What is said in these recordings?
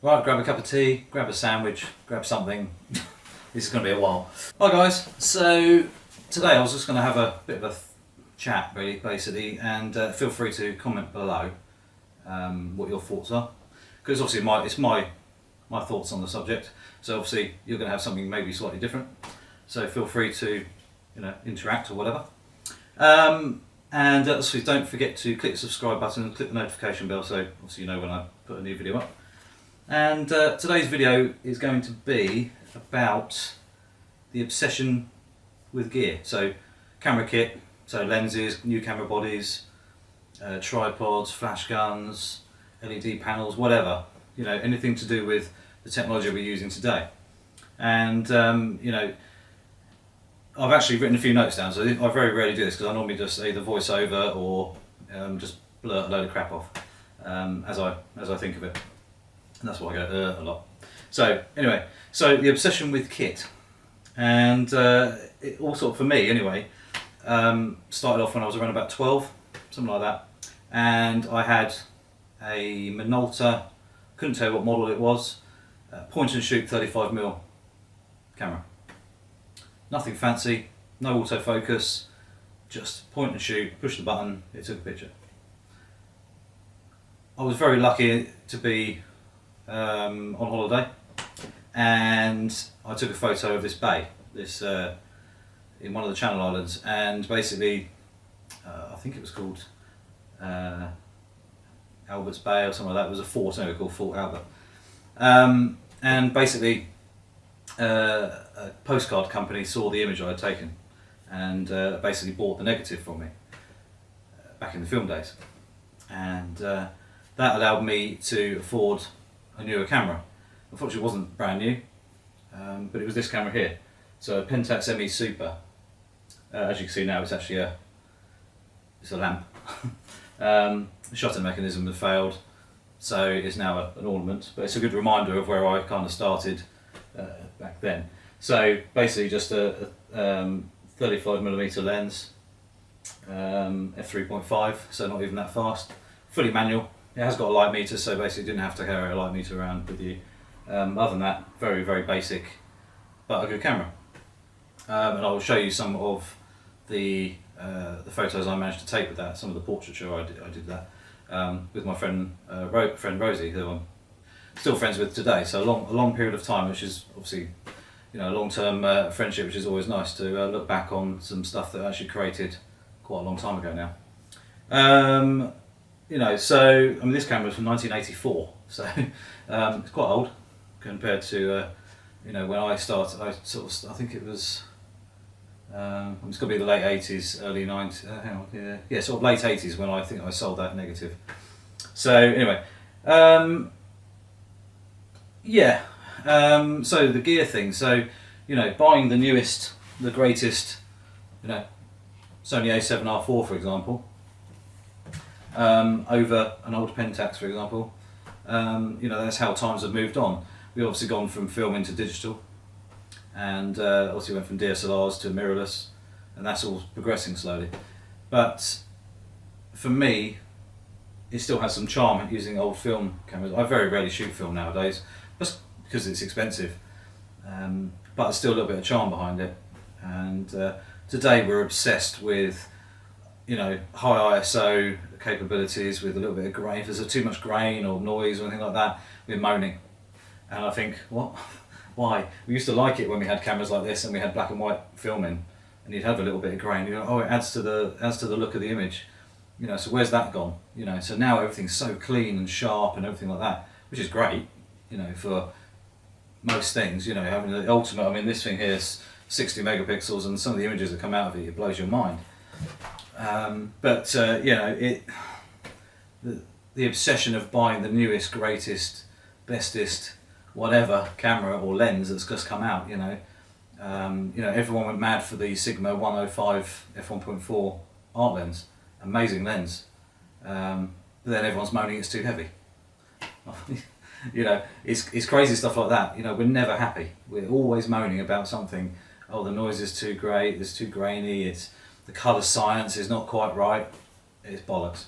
Right, grab a cup of tea, grab a sandwich, grab something. This is going to be a while. Hi guys, so today I was just going to have a bit of a chat really, basically, and feel free to comment below what your thoughts are. Because obviously it's my thoughts on the subject, so obviously you're going to have something maybe slightly different. So feel free to interact or whatever. And obviously don't forget to click the subscribe button and click the notification bell so obviously you know when I put a new video up. And today's video is going to be about the obsession with gear. So camera kit, so lenses, new camera bodies, tripods, flash guns, LED panels, whatever, anything to do with the technology we're using today. And I've actually written a few notes down, so I very rarely do this because I normally just either voice over or just blurt a load of crap off as I think of it. And that's why I go a lot. So anyway, so the obsession with kit, and it all sort of, for me anyway, started off when I was around about 12, something like that, and I had a Minolta, couldn't tell you what model it was, point and shoot 35mm camera. Nothing fancy, no autofocus, just point and shoot, push the button, it took a picture. I was very lucky to be on holiday, and I took a photo of this bay, in one of the Channel Islands, and basically I think it was called Albert's Bay or something like that. It was a fort, anyway, called Fort Albert, and basically a postcard company saw the image I had taken and basically bought the negative from me back in the film days, and that allowed me to afford a newer camera. Unfortunately it wasn't brand new, but it was this camera here, so a Pentax ME Super. As you can see now, it's actually a lamp. The shutter mechanism had failed, so it's now an ornament, but it's a good reminder of where I kind of started back then. So basically just a 35mm lens, f3.5, so not even that fast, fully manual. It has got a light meter, so basically didn't have to carry a light meter around with you. Other than that, very, very basic, but a good camera. And I will show you some of the photos I managed to take with that, some of the portraiture I did that with my friend Rosie, who I'm still friends with today. So a long period of time, which is obviously a long-term friendship, which is always nice to look back on some stuff that I actually created quite a long time ago now. So I mean, this camera is from 1984, so it's quite old compared to when I started. I think it was it's got to be the late 80s, early 90s. Hang on, yeah, sort of late 80s when I think I sold that negative. So anyway, so the gear thing. So buying the newest, the greatest, Sony A7R4 for example. Over an old Pentax, for example. That's how times have moved on. We've obviously gone from film into digital, and obviously went from DSLRs to mirrorless, and that's all progressing slowly. But for me, it still has some charm using old film cameras. I very rarely shoot film nowadays, just because it's expensive, but there's still a little bit of charm behind it. And today we're obsessed with high ISO capabilities with a little bit of grain. If there's too much grain or noise or anything like that, we're moaning. And I think, what? Why? We used to like it when we had cameras like this and we had black and white filming, and you'd have a little bit of grain. Oh, it adds to the look of the image. So where's that gone? So now everything's so clean and sharp and everything like that, which is great. For most things. Having the ultimate. I mean, this thing here is 60 megapixels, and some of the images that come out of it blows your mind. The obsession of buying the newest, greatest, bestest, whatever camera or lens that's just come out. Everyone went mad for the Sigma 105 f1.4 art lens, amazing lens. But then everyone's moaning it's too heavy. It's crazy stuff like that. We're never happy. We're always moaning about something. Oh, the noise is too great. It's too grainy. The colour science is not quite right. It's bollocks.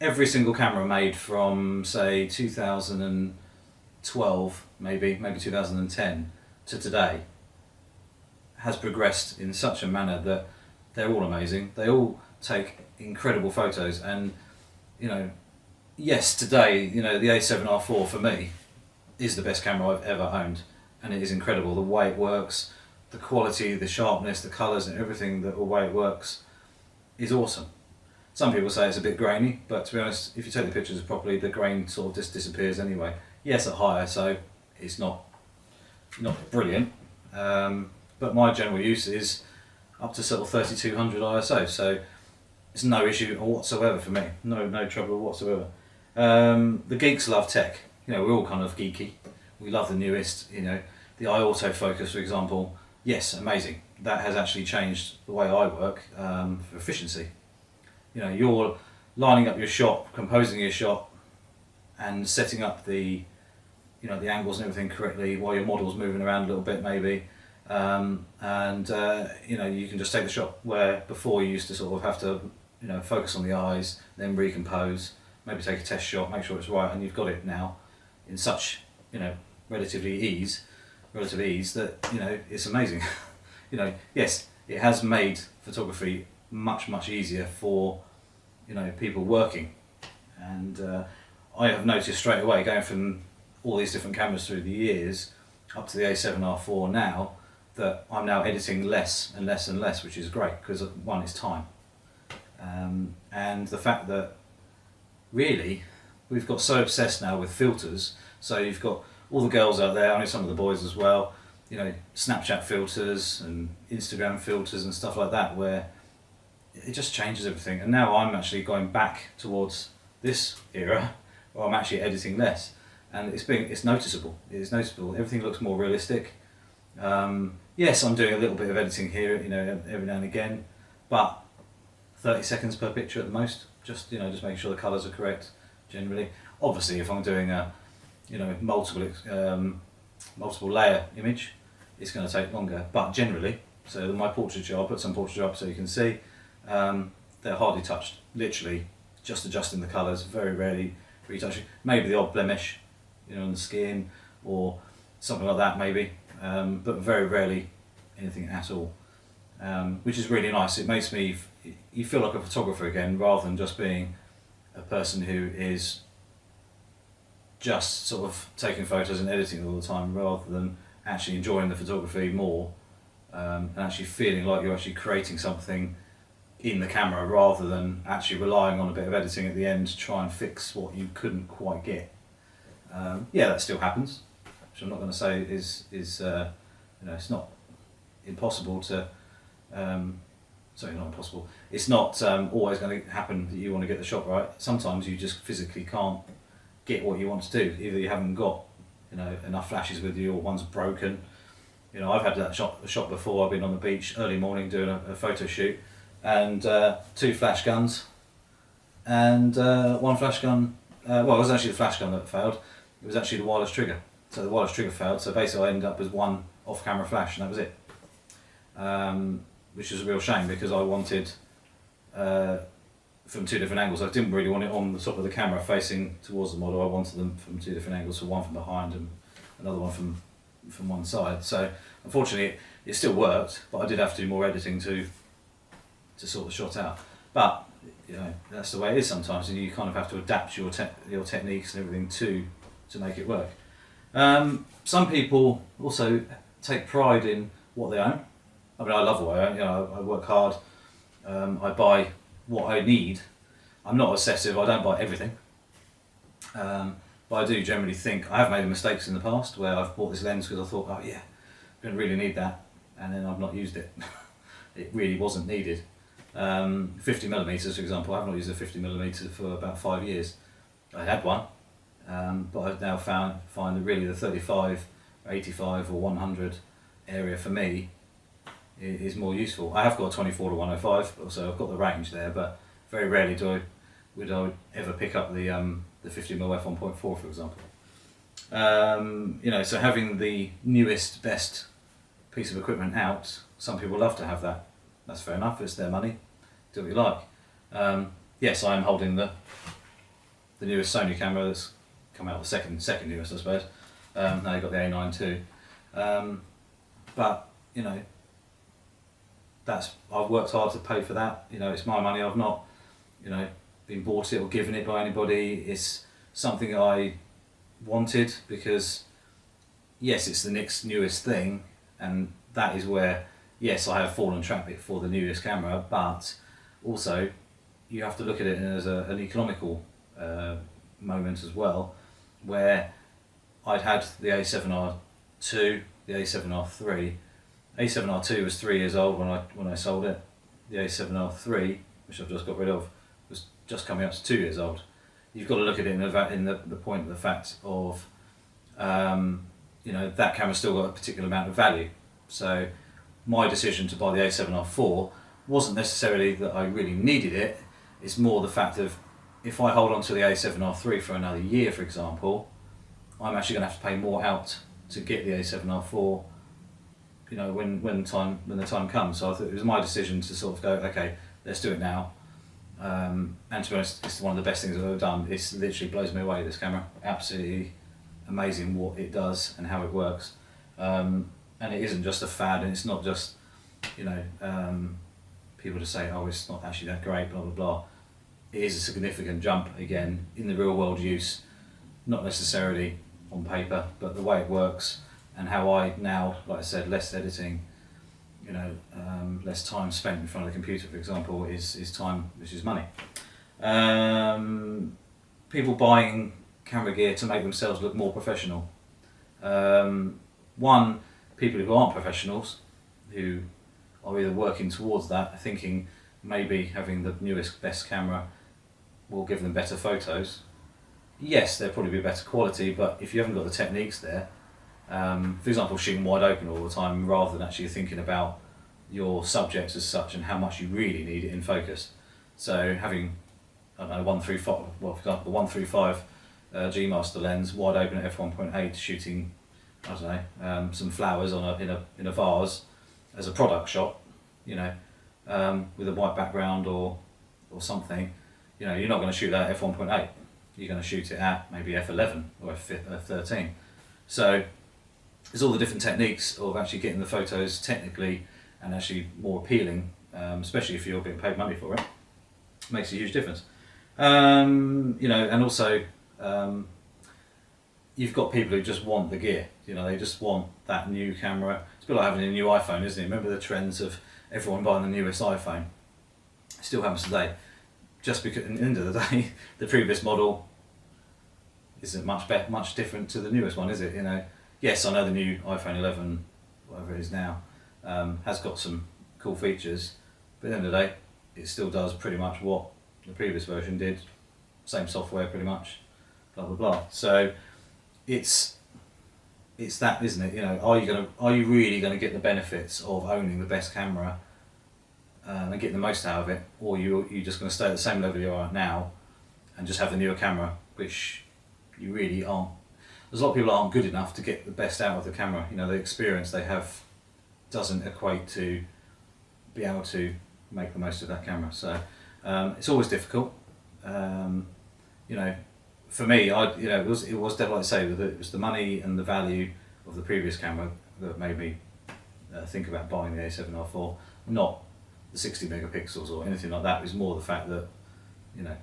Every single camera made from say 2000 and 2012, maybe 2010 to today has progressed in such a manner that they're all amazing. They all take incredible photos, and yes, today, the A7R4 for me is the best camera I've ever owned, and it is incredible the way it works, the quality, the sharpness, the colours, and everything. The way it works is awesome. Some people say it's a bit grainy, but to be honest, if you take the pictures properly, the grain sort of just disappears anyway. Yes, at higher, so it's not brilliant, but my general use is up to sort of 3200 ISO, so it's no issue whatsoever for me. No trouble whatsoever. The geeks love tech. We're all kind of geeky. We love the newest. The autofocus, for example. Yes, amazing. That has actually changed the way I work for efficiency. You're lining up your shot, composing your shot, and setting up the angles and everything correctly while your model's moving around a little bit maybe, and you can just take the shot where before you used to sort of have to focus on the eyes, then recompose, maybe take a test shot, make sure it's right, and you've got it now in such relative ease that it's amazing. Yes, it has made photography much easier for people working, and I have noticed straight away, going from all these different cameras through the years up to the A7R4 now, that I'm now editing less and less and less, which is great, because one is time, and the fact that really we've got so obsessed now with filters. So you've got all the girls out there, I know some of the boys as well, Snapchat filters and Instagram filters and stuff like that, where it just changes everything. And now I'm actually going back towards this era where I'm actually editing less, and it's noticeable. It's noticeable. Everything looks more realistic. Yes, I'm doing a little bit of editing here, every now and again, but 30 seconds per picture at the most. Just making sure the colours are correct. Generally, obviously, if I'm doing a multiple layer image, it's going to take longer. But generally, so my portraiture, I'll put some portraiture up so you can see. They're hardly touched. Literally, just adjusting the colours. Very rarely retouching. Maybe the odd blemish, on the skin or something like that, maybe. But very rarely anything at all. Which is really nice. It makes you feel like a photographer again, rather than just being a person who is just sort of taking photos and editing all the time, rather than actually enjoying the photography more, and actually feeling like you're actually creating something in the camera, rather than actually relying on a bit of editing at the end to try and fix what you couldn't quite get. Yeah, that still happens, which I'm not going to say is it's not impossible to. Sorry, not impossible. It's not always going to happen that you want to get the shot right. Sometimes you just physically can't get what you want to do. Either you haven't got enough flashes with you, or one's broken. I've had that shot before. I've been on the beach early morning doing a photo shoot, and 2 flash guns, and one flash gun. Well, it wasn't actually the flash gun that failed. It was actually the wireless trigger. So the wireless trigger failed. So basically, I ended up with one off-camera flash, and that was it. Which is a real shame, because I wanted from 2 different angles. I didn't really want it on the top of the camera facing towards the model. I wanted them from 2 different angles, so one from behind and another one from one side. So unfortunately it still worked, but I did have to do more editing to sort the shot out. But that's the way it is sometimes, and you kind of have to adapt your techniques and everything to make it work. Some people also take pride in what they own. I mean, I love what I own. I work hard. I buy what I need. I'm not obsessive. I don't buy everything. But I do generally think, I have made mistakes in the past where I've bought this lens because I thought, oh yeah, I'm going to really need that, and then I've not used it. It really wasn't needed. 50mm, for example, I've not used a 50mm for about 5 years. I had one, but I've now find that really the 35, 85 or 100 area for me is more useful. I have got a 24 to 105, so I've got the range there, but very rarely would I ever pick up the 50mm f1.4, for example. So having the newest, best piece of equipment out, some people love to have that. That's fair enough. It's their money. Do what you like. Yes, I am holding the newest Sony camera that's come out, the second newest, I suppose. Now you've got the A9 too. But you know, I've worked hard to pay for that. You know, it's my money. I've not, you know, been bought it or given it by anybody. It's something I wanted because, yes, it's the next newest thing, and that is where, yes, I have fallen traffic for the newest camera, but also you have to look at it as an economical moment as well, where I'd had the A7R2, the A7R3. A7R2 was 3 years old when I sold it. The A7R3, which I've just got rid of, was just coming up to 2 years old. You've got to look at it in the point of the fact of, you know, that camera's still got a particular amount of value. So my decision to buy the A7R4 wasn't necessarily that I really needed it. It's more the fact of, if I hold on to the A7R3 for another year, for example, I'm actually going to have to pay more out to get the A7R4, you know, when the time comes. So I thought it was my decision to sort of go, okay, let's do it now. And to be honest, it's one of the best things I've ever done. It literally blows me away, this camera. Absolutely amazing what it does and how it works. And it isn't just a fad, and it's not just, you know, people just say, oh, it's not actually that great, blah, blah, blah. It is a significant jump, again, in the real world use, not necessarily on paper, but the way it works and how I now, like I said, less editing, you know, less time spent in front of the computer, for example, is time, which is money. People buying camera gear to make themselves look more professional. One, people who aren't professionals, who are either working towards that, thinking maybe having the newest, best camera will give them better photos. Yes, they'll probably be better quality, but if you haven't got the techniques there, for example, shooting wide open all the time rather than actually thinking about your subject as such and how much you really need it in focus. So having, I don't know, 135, well, for example, the 135 G Master lens, wide open at f1.8, shooting, I don't know, some flowers in a vase as a product shot, you know, with a white background or something, you know, you're not going to shoot that at f1.8. You're going to shoot it at maybe f11 or f13. So there's all the different techniques of actually getting the photos technically and actually more appealing, especially if you're being paid money for it. It makes a huge difference. You know, and also you've got people who just want the gear. You know, they just want that new camera. It's a bit like having a new iPhone, isn't it? Remember the trends of everyone buying the newest iPhone? It still happens today. Just because, at the end of the day, the previous model isn't much different to the newest one, is it? You know, yes, I know the new iPhone 11, whatever it is now, has got some cool features, but at the end of the day, it still does pretty much what the previous version did. Same software, pretty much. Blah blah blah. So it's that, isn't it? You know, are you really going to get the benefits of owning the best camera and getting the most out of it, or you're just going to stay at the same level you are at now and just have the newer camera, which you really aren't. There's a lot of people aren't good enough to get the best out of the camera. You know, the experience they have doesn't equate to be able to make the most of that camera. So it's always difficult. You know, for me, it was definitely, like I say, that it was the money and the value of the previous camera that made me think about buying the A7R4, not the 60 megapixels or anything like that. It was more the fact that, you know,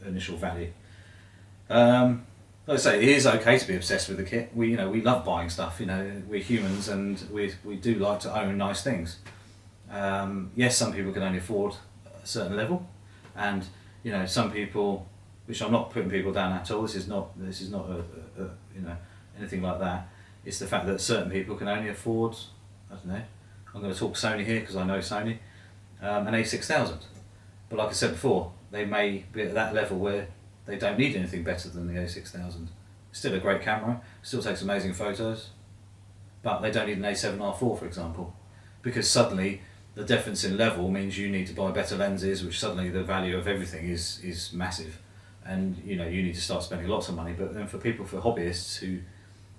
initial value. Like I say, it is okay to be obsessed with the kit. We love buying stuff. You know, we're humans and we do like to own nice things. Yes, some people can only afford a certain level, and you know, some people, which I'm not putting people down at all. This is not a you know, anything like that. It's the fact that certain people can only afford, I don't know, I'm going to talk Sony here because I know Sony, an A6000. But like I said before, they may be at that level where they don't need anything better than the A6000. Still a great camera, still takes amazing photos, but they don't need an A7R4, for example, because suddenly the difference in level means you need to buy better lenses, which suddenly the value of everything is massive, and you know, you need to start spending lots of money. But then for people, for hobbyists who,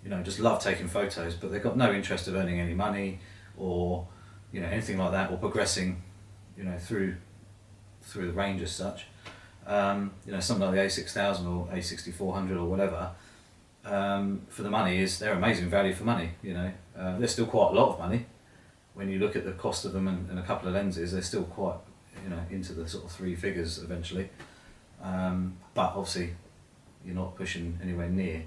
you know, just love taking photos, but they've got no interest of earning any money or, you know, anything like that, or progressing, you know, through the range as such. You know, something like the A6000 or A6400 or whatever, for the money is they're amazing value for money. You know, they're still quite a lot of money when you look at the cost of them and a couple of lenses. They're still quite, you know, into the sort of three figures eventually. But obviously, you're not pushing anywhere near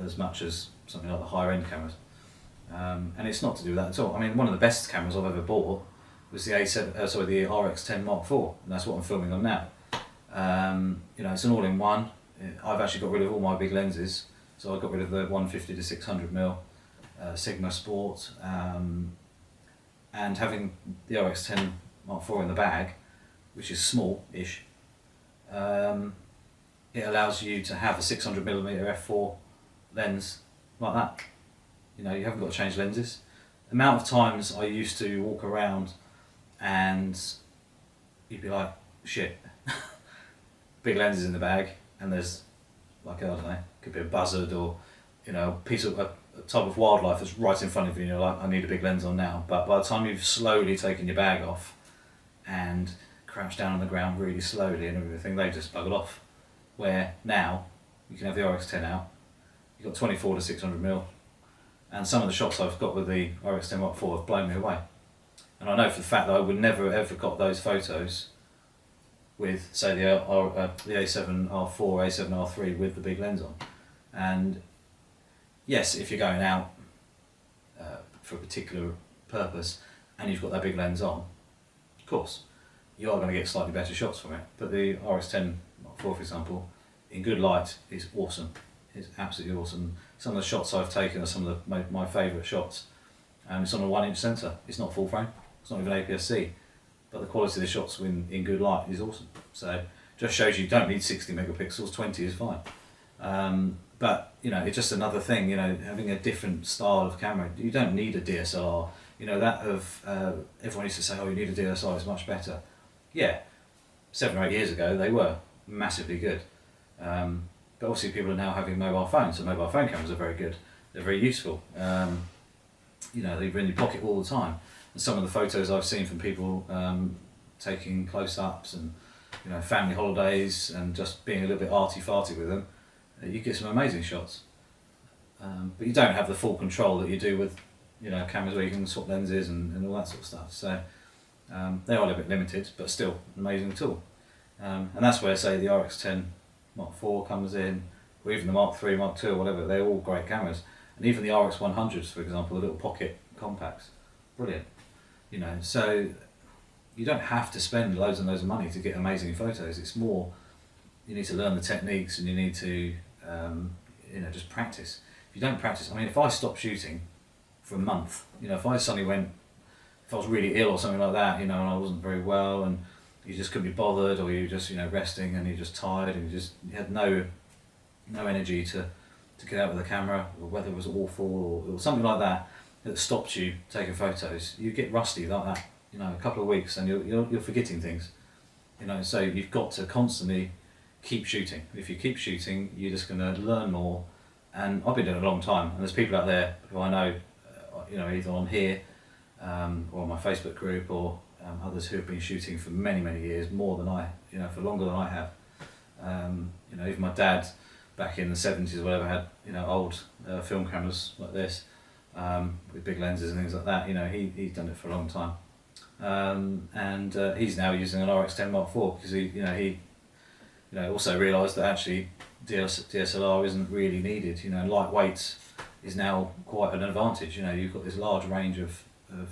as much as something like the higher end cameras. And it's not to do with that at all. I mean, one of the best cameras I've ever bought was the the RX10 Mark IV, and that's what I'm filming on now. You know, it's an all-in-one. I've actually got rid of all my big lenses, so I got rid of the 150 to 600mm Sigma Sport, and having the RX10 Mark IV in the bag, which is small-ish, it allows you to have a 600mm f4 lens like that. You know, you haven't got to change lenses. The amount of times I used to walk around and you'd be like, shit, big lenses in the bag, and there's like, I don't know, could be a buzzard or, you know, a type of wildlife that's right in front of you, and you're like, I need a big lens on now. But by the time you've slowly taken your bag off and crouched down on the ground really slowly and everything, they just buggered off. Where now, you can have the RX10 out, you've got 24 to 600mm, and some of the shots I've got with the RX10 Mark IV have blown me away. And I know for the fact that I would never ever got those photos with, say, the A7R4, A7R3 with the big lens on. And yes, if you're going out for a particular purpose and you've got that big lens on, of course, you are going to get slightly better shots from it. But the RX10 Mark IV, for example, in good light is awesome. It's absolutely awesome. Some of the shots I've taken are some of my favourite shots. It's on a 1-inch sensor. It's not full frame. It's not even APS-C. But the quality of the shots in good light is awesome. So just shows you don't need 60 megapixels. 20 is fine. But you know, it's just another thing. You know, having a different style of camera. You don't need a DSLR. You know, that of everyone used to say, oh, you need a DSLR. It's much better. Yeah, 7 or 8 years ago they were massively good. But obviously people are now having mobile phones, so mobile phone cameras are very good. They're very useful. You know, they're in your pocket all the time. And some of the photos I've seen from people taking close-ups and, you know, family holidays and just being a little bit arty-farty with them, you get some amazing shots. But you don't have the full control that you do with, you know, cameras where you can swap lenses and all that sort of stuff. So they are a little bit limited, but still an amazing tool. And that's where, say, the RX10 Mark IV comes in, or even the Mark III, Mark II, or whatever. They're all great cameras. And even the RX100s, for example, the little pocket compacts, brilliant. You know, so you don't have to spend loads and loads of money to get amazing photos. It's more, you need to learn the techniques and you need to, you know, just practice. If you don't practice, I mean, if I stopped shooting for a month, you know, if I suddenly went, if I was really ill or something like that, you know, and I wasn't very well and you just couldn't be bothered, or you just, you know, resting and you're just tired and you had no energy to get out with the camera, or weather was awful or something like that stopped you taking photos, you get rusty like that, you know, a couple of weeks and you're forgetting things, you know. So you've got to constantly keep shooting. If you keep shooting, you're just going to learn more. And I've been doing it a long time, and there's people out there who I know, you know, either on here or on my Facebook group, or others who have been shooting for many years, more than I, you know, for longer than I have. You know, even my dad back in the 70s or whatever had, you know, old film cameras like this with big lenses and things like that. You know, he's done it for a long time, and he's now using an RX10 Mark IV because he also realised that actually DSLR isn't really needed. You know, lightweight is now quite an advantage. You know, you've got this large range of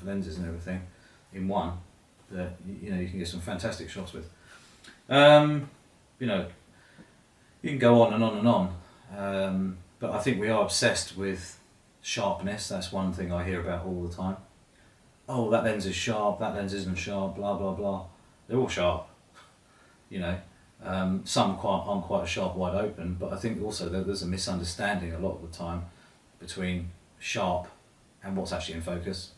lenses and everything in one that, you know, you can get some fantastic shots with. You know, you can go on and on and on, but I think we are obsessed with sharpness. That's one thing I hear about all the time. Oh, that lens is sharp, that lens isn't sharp, blah blah blah. They're all sharp, you know. Some aren't quite as sharp wide open, but I think also that there's a misunderstanding a lot of the time between sharp and what's actually in focus.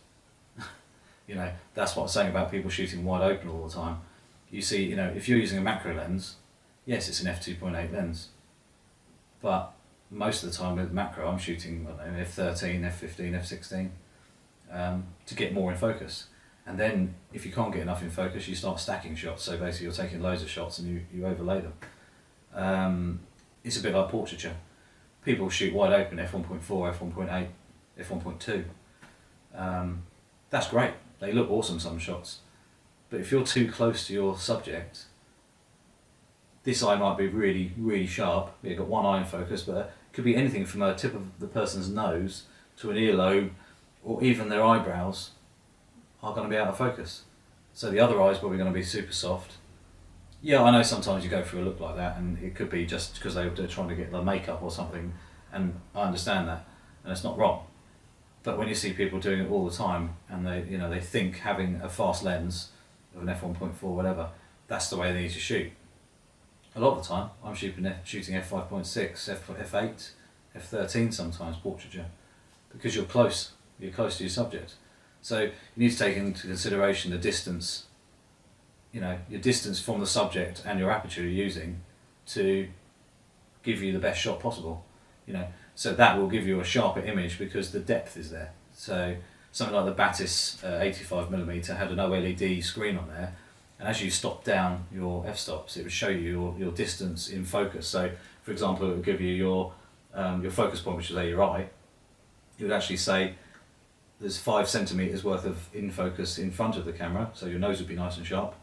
You know, that's what I'm saying about people shooting wide open all the time. You see, you know, if you're using a macro lens, yes, it's an f2.8 lens, but most of the time with macro, I'm shooting, I don't know, f13, f15, f16 to get more in focus. And then if you can't get enough in focus, you start stacking shots. So basically you're taking loads of shots and you overlay them. It's a bit like portraiture. people shoot wide open f1.4, f1.8, f1.2. That's great. They look awesome, some shots. But if you're too close to your subject, this eye might be really, really sharp. You've got one eye in focus, but it could be anything from a tip of the person's nose to an earlobe, or even their eyebrows are going to be out of focus. So the other eye is probably going to be super soft. Yeah, I know sometimes you go through a look like that, and it could be just because they're trying to get the makeup or something, and I understand that, and it's not wrong. But when you see people doing it all the time, and they think having a fast lens of an f1.4 whatever, that's the way they need to shoot. A lot of the time, I'm shooting f5.6, f8, f13 sometimes, portraiture, because you're close to your subject. So you need to take into consideration the distance, your distance from the subject and your aperture you're using to give you the best shot possible. So that will give you a sharper image because the depth is there. So something like the Batis 85mm had an OLED screen on there, and as you stop down your f-stops, it would show you your distance in focus. So for example, it would give you your focus point, which is your eye. It would actually say there's 5 centimeters worth of in focus in front of the camera, so your nose would be nice and sharp,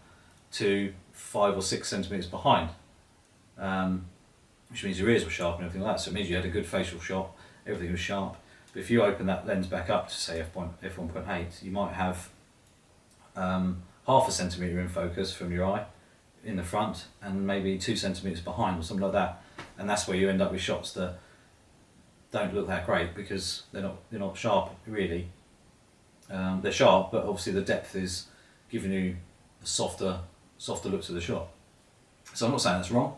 to 5 or 6 centimeters behind, which means your ears were sharp and everything like that. So it means you had a good facial shot, everything was sharp. But if you open that lens back up to say f1.8, you might have half a centimeter in focus from your eye in the front, and maybe 2 centimeters behind or something like that. And that's where you end up with shots that don't look that great because they're not sharp really. They're sharp, but obviously the depth is giving you a softer look to the shot. So I'm not saying that's wrong.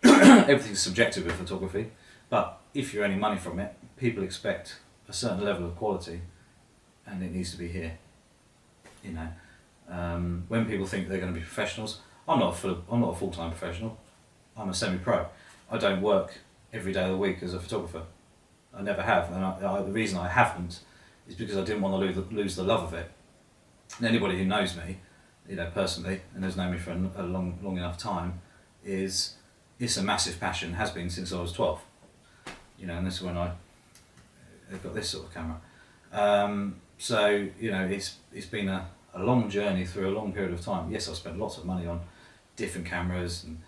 Everything's subjective with photography, but if you're earning money from it, people expect a certain level of quality, and it needs to be here. When people think they're going to be professionals, I'm not a full-time professional. I'm a semi-pro. I don't work every day of the week as a photographer. I never have, and the reason I haven't is because I didn't want to lose the love of it. And anybody who knows me, personally, and has known me for a long enough time, it's a massive passion, has been since I was 12. And this is when I got this sort of camera. So it's been a long journey through a long period of time. Yes, I've spent lots of money on different cameras and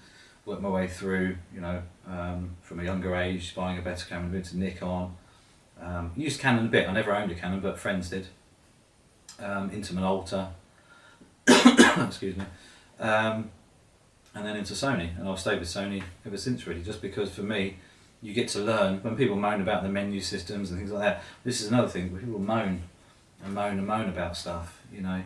worked my way through, from a younger age, buying a better camera, moved to Nikon. Used Canon a bit. I never owned a Canon, but friends did. Into Minolta, excuse me, and then into Sony, and I've stayed with Sony ever since really, just because for me, you get to learn. When people moan about the menu systems and things like that, this is another thing, where people moan about stuff, rather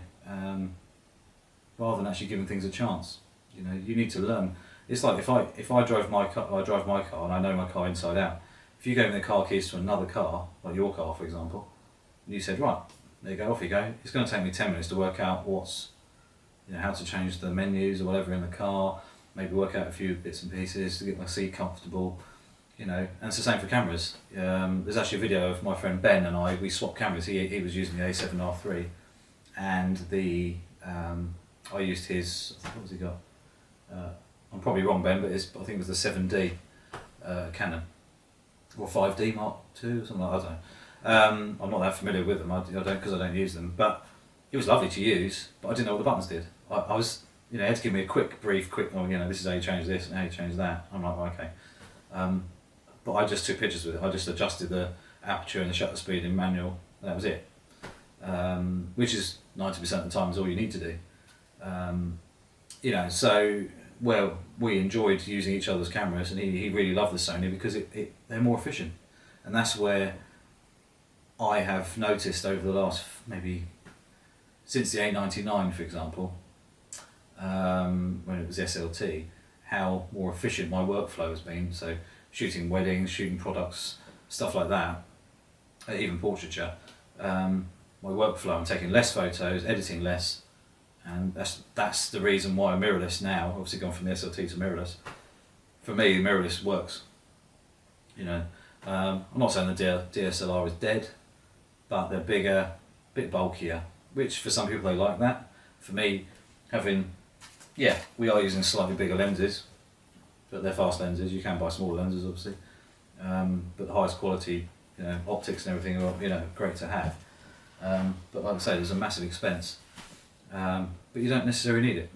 than actually giving things a chance. You need to learn. It's like if I drive my car and I know my car inside out. If you gave me the car keys to another car, like your car for example, and you said, right, there you go, off you go. It's going to take me 10 minutes to work out how to change the menus or whatever in the car, maybe work out a few bits and pieces to get my seat comfortable, and it's the same for cameras. There's actually a video of my friend Ben and we swapped cameras. He was using the A7R3, and I used his, what was he got? I'm probably wrong, Ben, but I think it was the 7D Canon, or 5D Mark II, or something like that, I don't know. I'm not that familiar with them, because I don't use them, but it was lovely to use, but I didn't know what the buttons did. I was, he had to give me a quick, this is how you change this and how you change that. I'm like, okay. But I just took pictures with it. I just adjusted the aperture and the shutter speed in manual, and that was it. Which is 90% of the time is all you need to do. So, well, we enjoyed using each other's cameras, and he really loved the Sony because they're more efficient. And that's where I have noticed over the last, maybe since the A99 for example, when it was SLT, how more efficient my workflow has been. So shooting weddings, shooting products, stuff like that, even portraiture, my workflow, I'm taking less photos, editing less, and that's the reason why I'm mirrorless now. Obviously gone from the SLT to mirrorless. For me, mirrorless works. I'm not saying the DSLR is dead, but they're bigger, a bit bulkier, which for some people they like that. For me, we are using slightly bigger lenses, but they're fast lenses. You can buy smaller lenses obviously, but the highest quality, optics and everything are, great to have. But like I say, there's a massive expense. But you don't necessarily need it.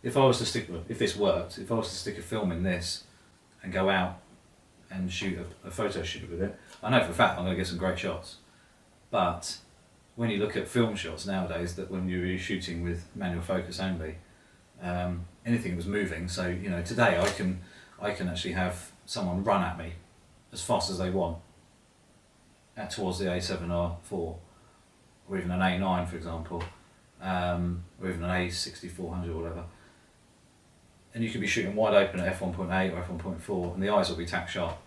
If I was to if this worked, if I was to stick a film in this and go out and shoot a photo shoot with it, I know for a fact I'm going to get some great shots. But when you look at film shots nowadays, that when you're shooting with manual focus only, anything was moving. So today I can actually have someone run at me as fast as they want towards the A7R4, or even an A9 for example, or even an A6400 or whatever. And you could be shooting wide open at f1.8 or f1.4 and the eyes will be tack sharp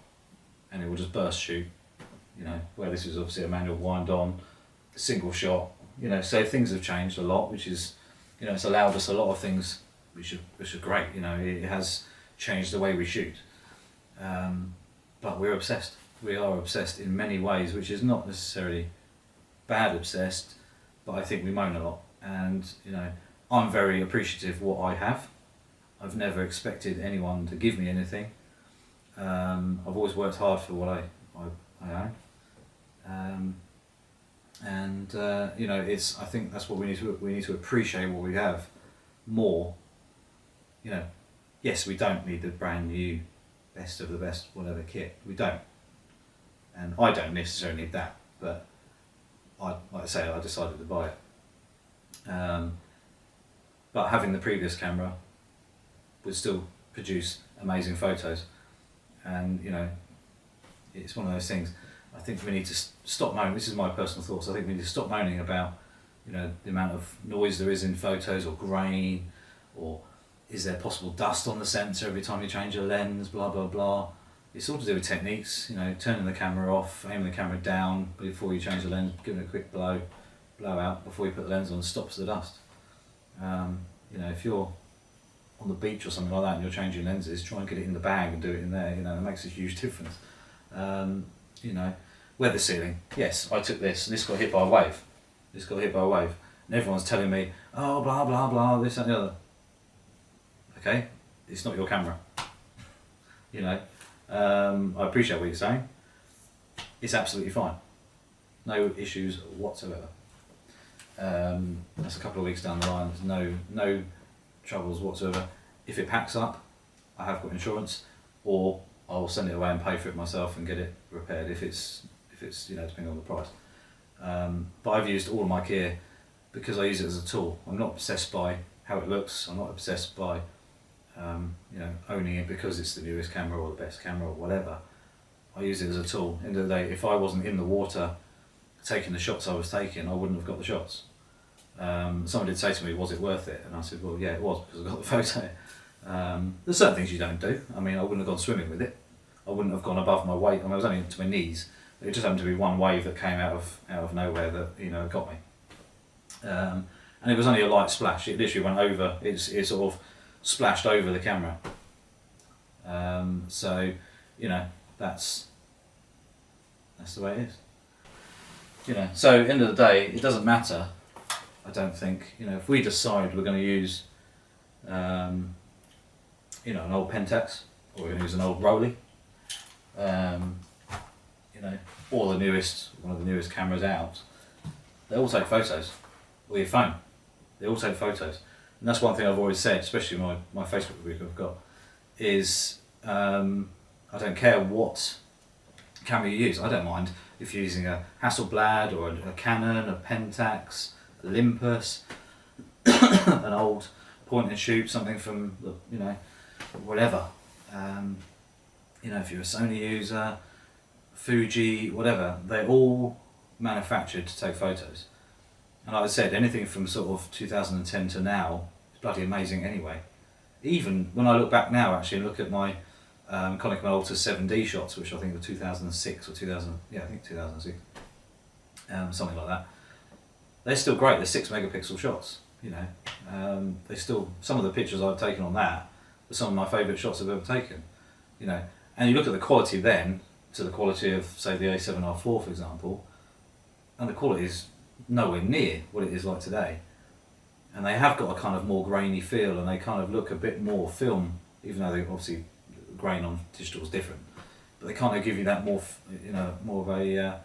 and it will just burst shoot, where this is obviously a manual wind on, single shot, so things have changed a lot, which is, it's allowed us a lot of things which are great, it has changed the way we shoot. But we're obsessed. We are obsessed in many ways, which is not necessarily bad obsessed, but I think we moan a lot. And, I'm very appreciative of what I have. I've never expected anyone to give me anything. I've always worked hard for what I own. I think that's what we need to appreciate what we have more. Yes, we don't need the brand new best of the best whatever kit. We don't. And I don't necessarily need that, but like I say, I decided to buy it. But having the previous camera would still produce amazing photos, and it's one of those things. I think we need to stop moaning. This is my personal thoughts. I think we need to stop moaning about the amount of noise there is in photos, or grain, or is there possible dust on the sensor every time you change a lens, blah blah blah. It's all to do with techniques, turning the camera off, aiming the camera down before you change the lens, giving it a quick blow out before you put the lens on, stops the dust. If you're on the beach or something like that and you're changing lenses, try and get it in the bag and do it in there, it makes a huge difference. Weather sealing, yes, I took this and this got hit by a wave. And everyone's telling me, oh, blah, blah, blah, this, that and the other. Okay, it's not your camera. I appreciate what you're saying. It's absolutely fine. No issues whatsoever. That's a couple of weeks down the line. There's no troubles whatsoever. If it packs up, I have got insurance, or I'll send it away and pay for it myself and get it repaired if it's depending on the price. But I've used all of my gear because I use it as a tool. I'm not obsessed by how it looks. I'm not obsessed by owning it because it's the newest camera or the best camera or whatever. I use it as a tool. End of the day, if I wasn't in the water taking the shots I was taking, I wouldn't have got the shots. Someone did say to me, was it worth it? And I said, well, yeah, it was, because I got the photo. There's certain things you don't do. I mean, I wouldn't have gone swimming with it. I wouldn't have gone above my weight. I was only to my knees. It just happened to be one wave that came out of nowhere that got me. And it was only a light splash. It literally went over. It sort of splashed over the camera. So that's the way it is. So end of the day, it doesn't matter. I don't think. If we decide we're going to use an old Pentax, or we're going to use an old Rolly, or one of the newest cameras out, they all take photos, or your phone, they all take photos. And that's one thing I've always said, especially my Facebook group I've got, is I don't care what camera you use. I don't mind if you're using a Hasselblad or a Canon, a Pentax, Olympus, an old point and shoot, something from whatever. If you're a Sony user, Fuji, whatever, they're all manufactured to take photos. And like I said, anything from sort of 2010 to now is bloody amazing anyway. Even when I look back now, actually, and look at my Konica Minolta 7D shots, which I think were 2006 or 2006, something like that. They're still great. They're 6 megapixel shots. They still, some of the pictures I've taken on that are some of my favourite shots I've ever taken. And you look at the quality then to the quality of, say, the A7R4, for example, and the quality is nowhere near what it is like today. And they have got a kind of more grainy feel, and they kind of look a bit more film, even though they obviously grain on digital is different. but they kind of give you that more, more of a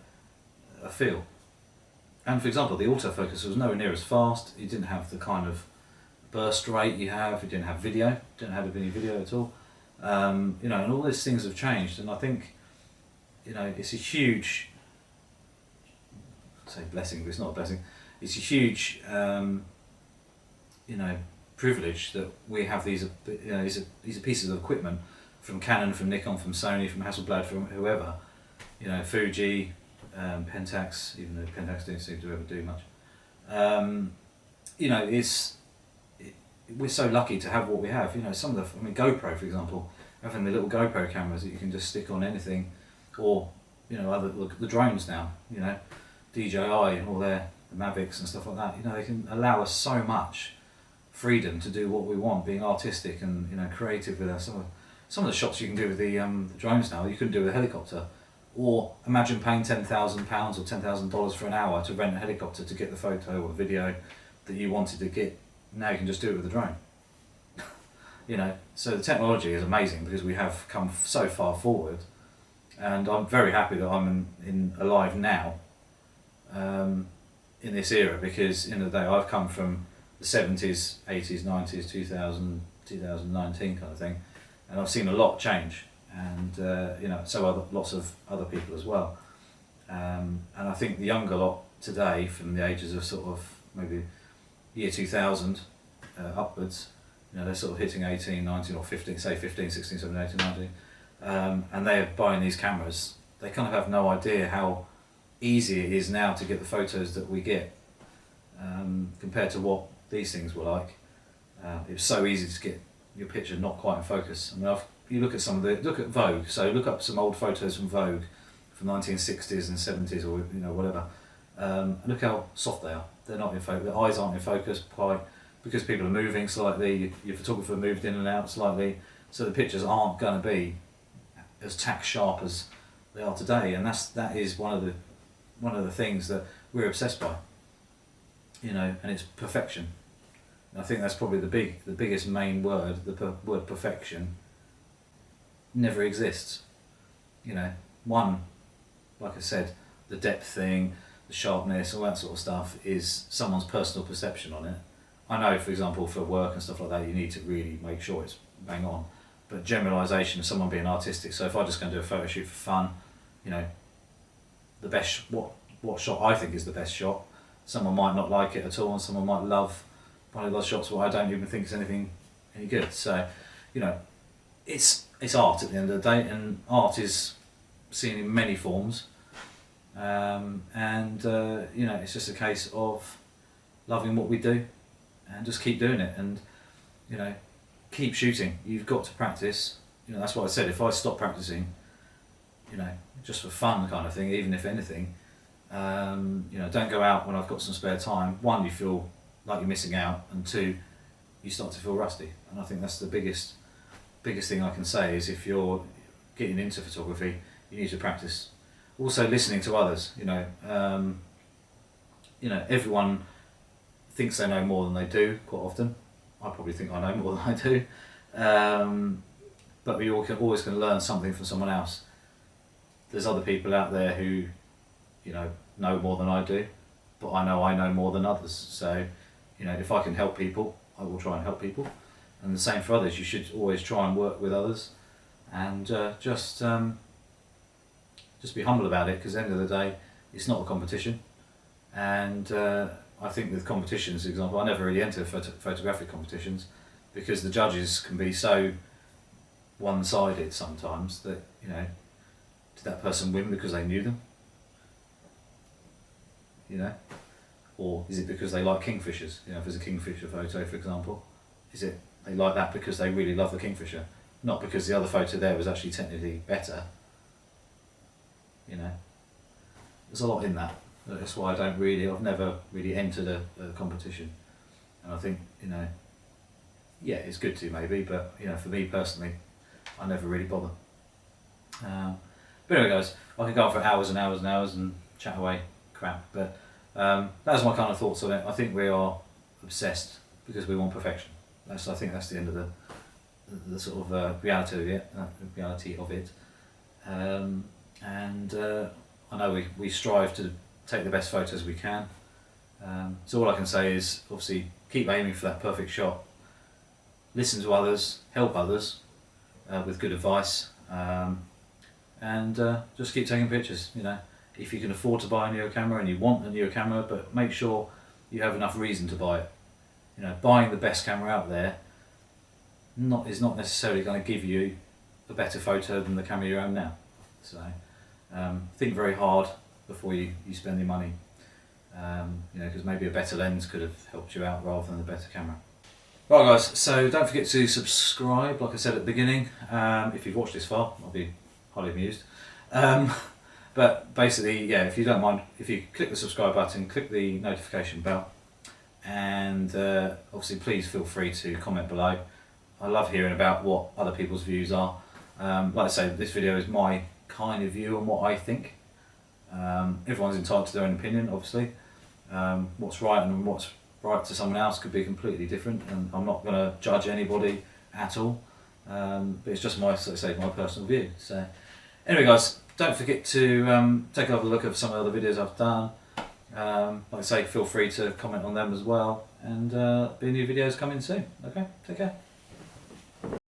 feel. And for example, the autofocus was nowhere near as fast. You didn't have the kind of burst rate you have. You didn't have video. Didn't have any video at all. And all these things have changed. And I think, it's a huge, I'd say blessing, but it's not a blessing. It's a huge, privilege that we have these pieces of equipment from Canon, from Nikon, from Sony, from Hasselblad, from whoever, Fuji, Pentax, even though Pentax didn't seem to ever do much. We're so lucky to have what we have. Some of GoPro, for example, having the little GoPro cameras that you can just stick on anything, or the drones now, DJI and all the Mavics and stuff like that. They can allow us so much freedom to do what we want, being artistic and creative with us. Some of the shots you can do with the drones now, you couldn't do with a helicopter. Or imagine paying £10,000 or $10,000 for an hour to rent a helicopter to get the photo or video that you wanted to get. Now you can just do it with a drone. So the technology is amazing because we have come so far forward, and I'm very happy that I'm alive now in this era, because in the day I've come from the 70s, 80s, 90s, 2000, 2019 kind of thing, and I've seen a lot change. And lots of other people as well, and I think the younger lot today, from the ages of sort of maybe year 2000 upwards, they're sort of hitting 18, 19 or 15, say 15, 16, 17, 18, 19, and they're buying these cameras. They kind of have no idea how easy it is now to get the photos that we get, compared to what these things were like. It was so easy to get your picture not quite in focus. You look at look at Vogue, so look up some old photos from Vogue from 1960s and 70s or whatever. Look how soft they are. They're not in focus. Their eyes aren't in focus because people are moving slightly. Your photographer moved in and out slightly, so the pictures aren't going to be as tack sharp as they are today. And that is one of the things that we're obsessed by. And it's perfection. And I think that's probably the biggest main word. The word perfection never exists. One, like I said, the depth thing, the sharpness, all that sort of stuff is someone's personal perception on it. I know, for example, for work and stuff like that, you need to really make sure it's bang on. But generalisation of someone being artistic, so if I just go and do a photo shoot for fun, the best, what shot I think is the best shot, someone might not like it at all, and someone might love one of those shots where I don't even think it's any good. So, it's art at the end of the day, and art is seen in many forms, it's just a case of loving what we do and just keep doing it, and keep shooting. You've got to practice. That's what I said. If I stop practicing, just for fun kind of thing, even if anything, don't go out when I've got some spare time. One, you feel like you're missing out, and two, you start to feel rusty. And I think that's the biggest thing I can say is, if you're getting into photography, you need to practice. Also listening to others. Everyone thinks they know more than they do quite often. I probably think I know more than I do, but we always can learn something from someone else. There's other people out there who know more than I do, but I know more than others. So if I can help people, I will try and help people. And the same for others. You should always try and work with others, and just be humble about it, because at the end of the day, it's not a competition. And I think with competitions, for example, I never really enter photographic competitions, because the judges can be so one-sided sometimes that, did that person win because they knew them? Or is it because they like kingfishers? If there's a kingfisher photo, for example, is it they like that because they really love the kingfisher, not because the other photo there was actually technically better? There's a lot in that. That's why I've never really entered a competition. And I think, it's good to maybe, but for me personally, I never really bother. But anyway guys, I could go on for hours and hours and hours and chat away crap, but that's my kind of thoughts on it. I think we are obsessed because we want perfection. I think that's the end of the sort of reality of it. and I know we strive to take the best photos we can. So all I can say is obviously keep aiming for that perfect shot, listen to others, help others with good advice, and just keep taking pictures. You know, if you can afford to buy a newer camera and you want a newer camera, but make sure you have enough reason to buy it. You know, buying the best camera out there is not necessarily going to give you a better photo than the camera you own now. So think very hard before you spend your money. You know, because maybe a better lens could have helped you out rather than a better camera. Right guys, so don't forget to subscribe, like I said at the beginning. If you've watched this far, I'll be highly amused. But basically, yeah, if you don't mind, if you click the subscribe button, click the notification bell, and obviously please feel free to comment below. I love hearing about what other people's views are. Like I say, this video is my kind of view on what I think. Everyone's entitled to their own opinion, obviously. What's right and what's right to someone else could be completely different, and I'm not going to judge anybody at all. But it's just my, like I say, my personal view. So anyway guys, don't forget to take another look at some of the other videos I've done. Like I say, feel free to comment on them as well, and be new videos coming soon. Okay, take care.